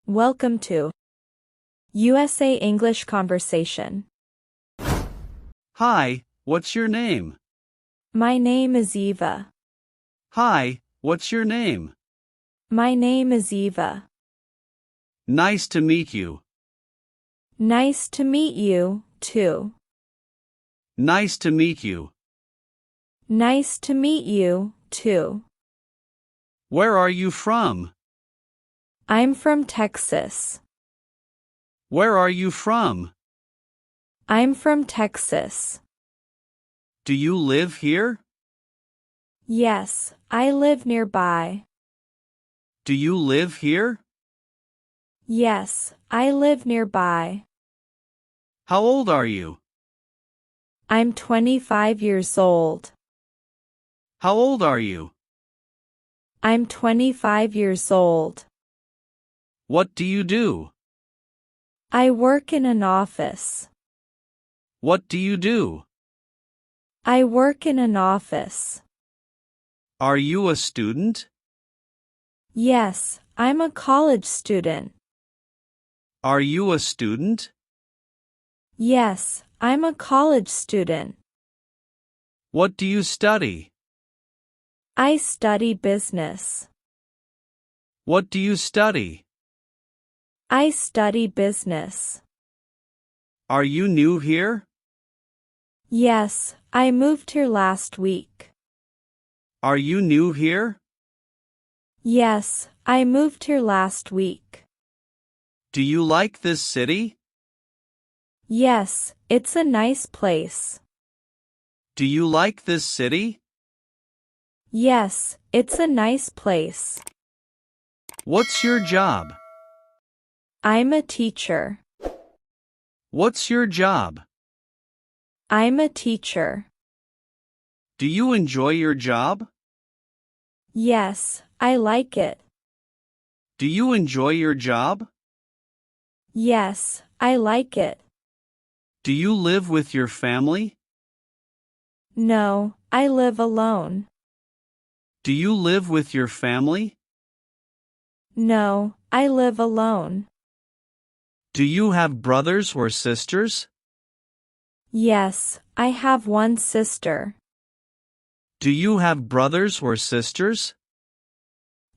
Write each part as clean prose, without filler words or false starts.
Welcome to USA English Conversation. Hi, what's your name? My name is Eva. Hi, what's your name? My name is Eva. Nice to meet you. Nice to meet you, too. Nice to meet you. Nice to meet you, too. Where are you from? I'm from Texas. Where are you from? I'm from Texas. Do you live here? Yes, I live nearby. Do you live here? Yes, I live nearby. How old are you? I'm 25 years old. How old are you? I'm 25 years old. What do you do? I work in an office. What do you do? I work in an office. Are you a student? Yes, I'm a college student. Are you a student? Yes, I'm a college student. What do you study? I study business. What do you study? I study business. Are you new here? Yes, I moved here last week. Are you new here? Yes, I moved here last week. Do you like this city? Yes, it's a nice place. Do you like this city? Yes, it's a nice place. What's your job? I'm a teacher. What's your job? I'm a teacher. Do you enjoy your job? Yes, I like it. Do you enjoy your job? Yes, I like it. Do you live with your family? No, I live alone. Do you live with your family? No, I live alone. Do you have brothers or sisters? Yes, I have one sister. Do you have brothers or sisters?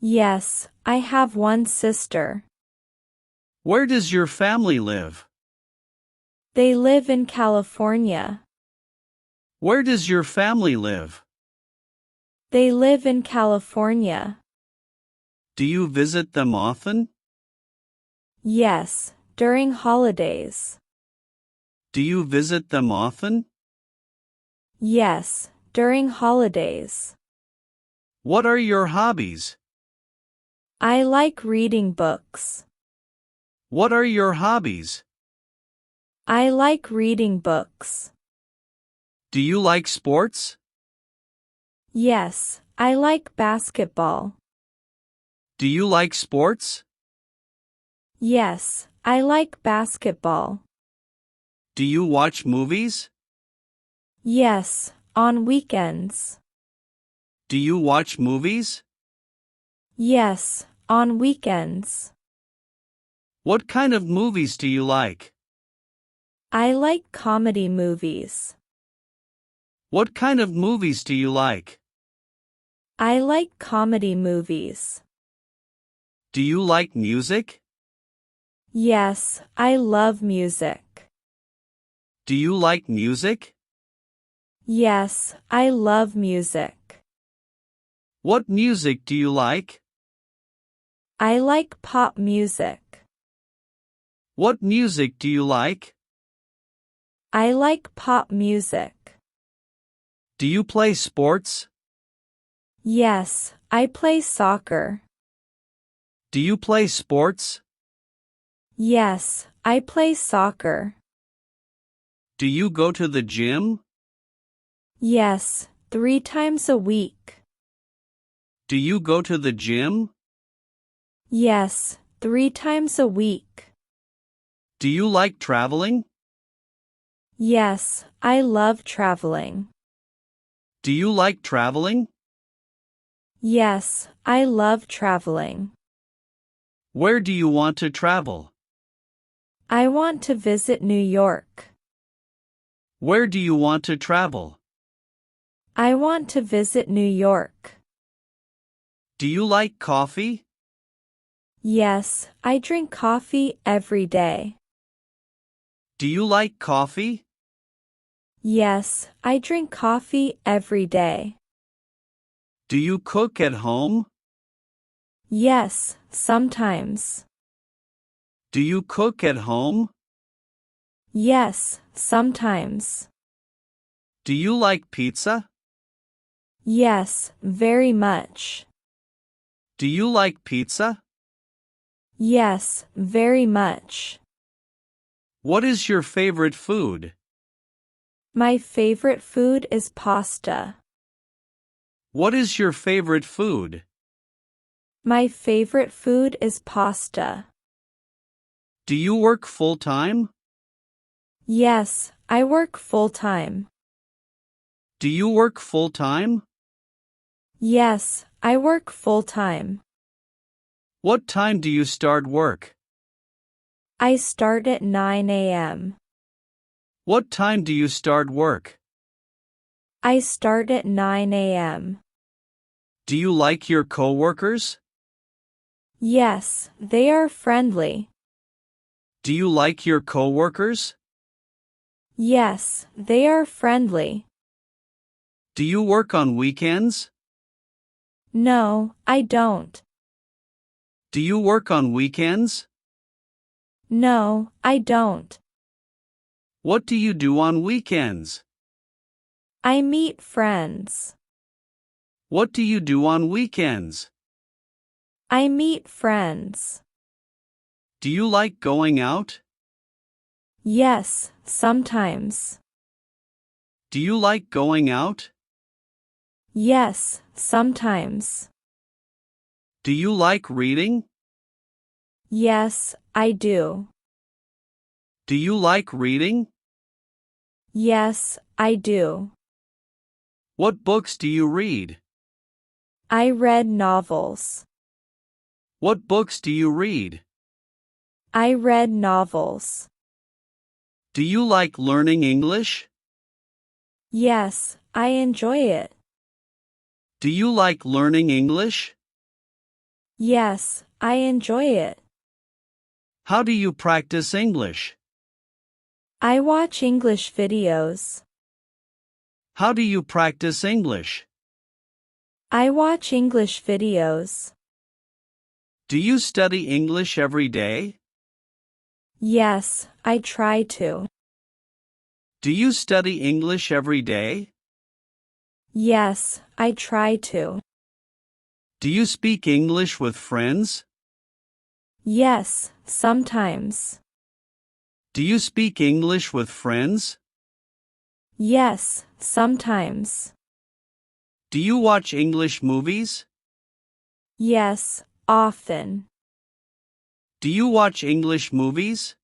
Yes, I have one sister. Where does your family live? They live in California. Where does your family live? They live in California. Do you visit them often? Yes, during holidays. Do you visit them often? Yes, during holidays. What are your hobbies? I like reading books. What are your hobbies? I like reading books. Do you like sports? Yes, I like basketball. Do you like sports? Yes, I like basketball. Do you watch movies? Yes, on weekends. Do you watch movies? Yes, on weekends. What kind of movies do you like? I like comedy movies. What kind of movies do you like? I like comedy movies. Do you like music? Yes, I love music. Do you like music? Yes, I love music. What music do you like? I like pop music. What music do you like? I like pop music. Do you play sports? Yes, I play soccer. Do you play sports? Yes, I play soccer. Do you go to the gym? Yes, 3 times a week. Do you go to the gym? Yes, 3 times a week. Do you like traveling? Yes, I love traveling. Do you like traveling? Yes, I love traveling. Where do you want to travel? I want to visit New York. Where do you want to travel? I want to visit New York. Do you like coffee? Yes, I drink coffee every day. Do you like coffee? Yes, I drink coffee every day. Do you cook at home? Yes, sometimes. Do you cook at home? Yes, sometimes. Do you like pizza? Yes, very much. Do you like pizza? Yes, very much. What is your favorite food? My favorite food is pasta. What is your favorite food? My favorite food is pasta. Do you work full-time? Yes, I work full-time. Do you work full-time? Yes, I work full-time. What time do you start work? I start at 9 a.m. What time do you start work? I start at 9 a.m. Do you like your coworkers? Yes, they are friendly. Do you like your coworkers? Yes, they are friendly. Do you work on weekends? No, I don't. Do you work on weekends? No, I don't. What do you do on weekends? I meet friends. What do you do on weekends? I meet friends. Do you like going out? Yes, sometimes. Do you like going out? Yes, sometimes. Do you like reading? Yes, I do. Do you like reading? Yes, I do. What books do you read? I read novels. What books do you read? I read novels. Do you like learning English? Yes, I enjoy it. Do you like learning English? Yes, I enjoy it. How do you practice English? I watch English videos. How do you practice English? I watch English videos. Do you study English every day? Yes, I try to. Do you study English every day? Yes, I try to. Do you speak English with friends? Yes, sometimes. Do you speak English with friends? Yes, sometimes. Do you watch English movies? Yes, often. Do you watch English movies?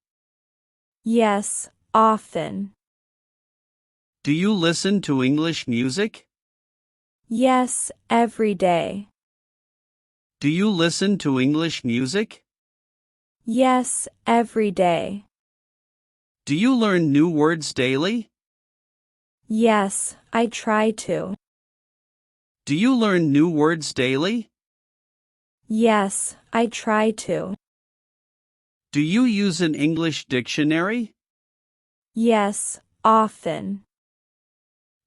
Yes, often. Do you listen to English music? Yes, every day. Do you listen to English music? Yes, every day. Do you learn new words daily? Yes, I try to. Do you learn new words daily? Yes, I try to. Do you use an English dictionary? Yes, often.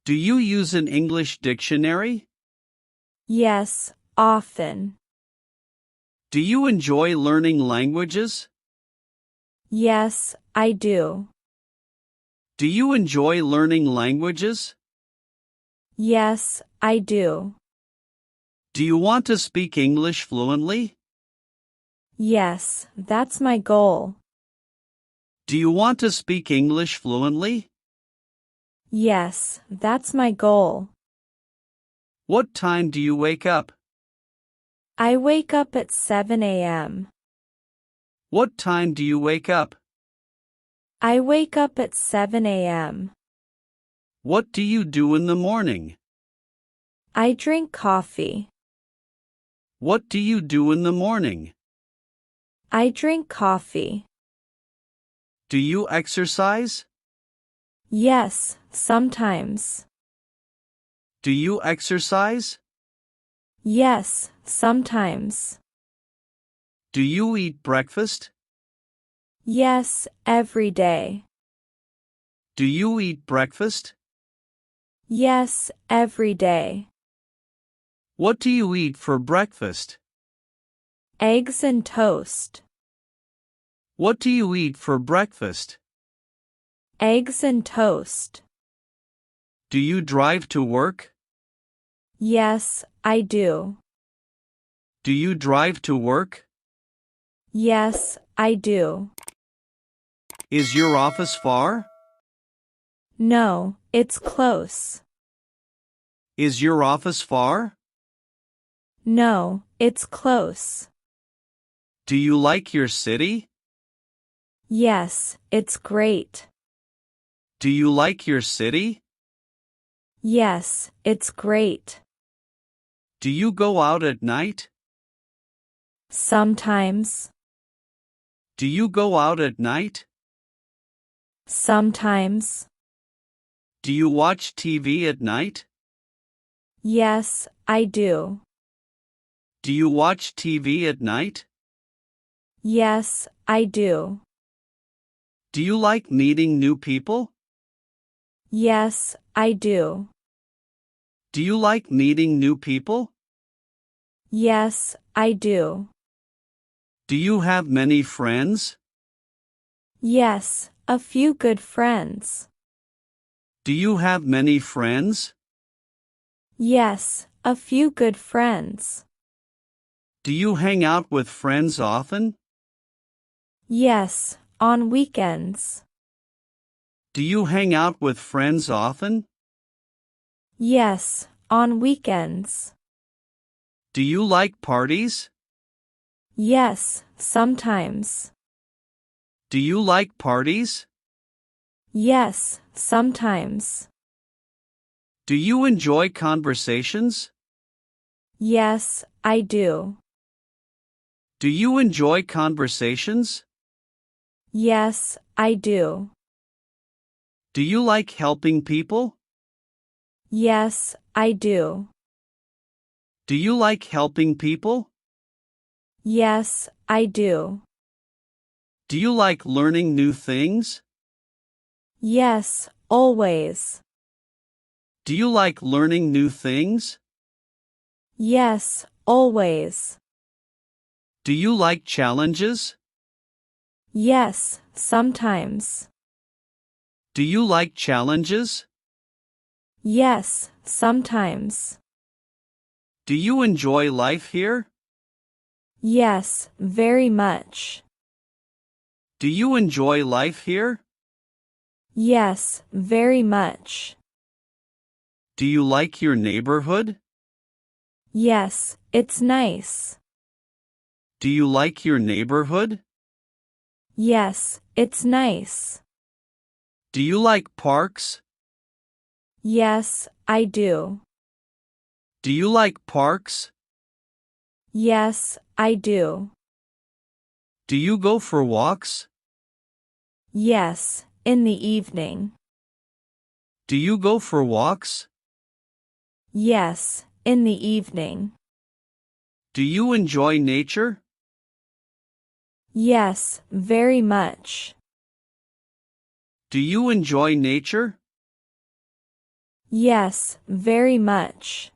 Do you use an English dictionary? Yes, often. Do you enjoy learning languages? Yes, I do. Do you enjoy learning languages? Yes, I do. Do you want to speak English fluently? Yes, that's my goal. Do you want to speak English fluently? Yes, that's my goal. What time do you wake up? I wake up at 7 a.m. What time do you wake up? I wake up at 7 a.m. What do you do in the morning? I drink coffee. What do you do in the morning? I drink coffee. Do you exercise? Yes, sometimes. Do you exercise? Yes, sometimes. Do you eat breakfast? Yes, every day. Do you eat breakfast? Yes, every day. What do you eat for breakfast? Eggs and toast. What do you eat for breakfast? Eggs and toast. Do you drive to work? Yes, I do. Do you drive to work? Yes, I do. Is your office far? No, it's close. Is your office far? No, it's close. Do you like your city? Yes, it's great. Do you like your city? Yes, it's great. Do you go out at night? Sometimes. Do you go out at night? Sometimes. Do you watch TV at night? Yes, I do. Do you watch TV at night? Yes, I do. Do you like meeting new people? Yes, I do. Do you like meeting new people? Yes, I do. Do you have many friends? Yes, a few good friends. Do you have many friends? Yes, a few good friends. Do you hang out with friends often? Yes, on weekends. Do you hang out with friends often? Yes, on weekends. Do you like parties? Yes, sometimes. Do you like parties? Yes, sometimes. Do you enjoy conversations? Yes, I do. Do you enjoy conversations? Yes, I do. Do you like helping people? Yes, I do. Do you like helping people? Yes, I do. Do you like learning new things? Yes, always. Do you like learning new things? Yes, always. Do you like challenges? Yes, sometimes. Do you like challenges? Yes, sometimes. Do you enjoy life here? Yes, very much. Do you enjoy life here? Yes, very much. Do you like your neighborhood? Yes, it's nice. Do you like your neighborhood? Yes, it's nice. Do you like parks? Yes, I do. Do you like parks? Yes, I do. Do you go for walks? Yes, in the evening. Do you go for walks? Yes, in the evening. Do you enjoy nature? Yes, very much. Do you enjoy nature? Yes, very much.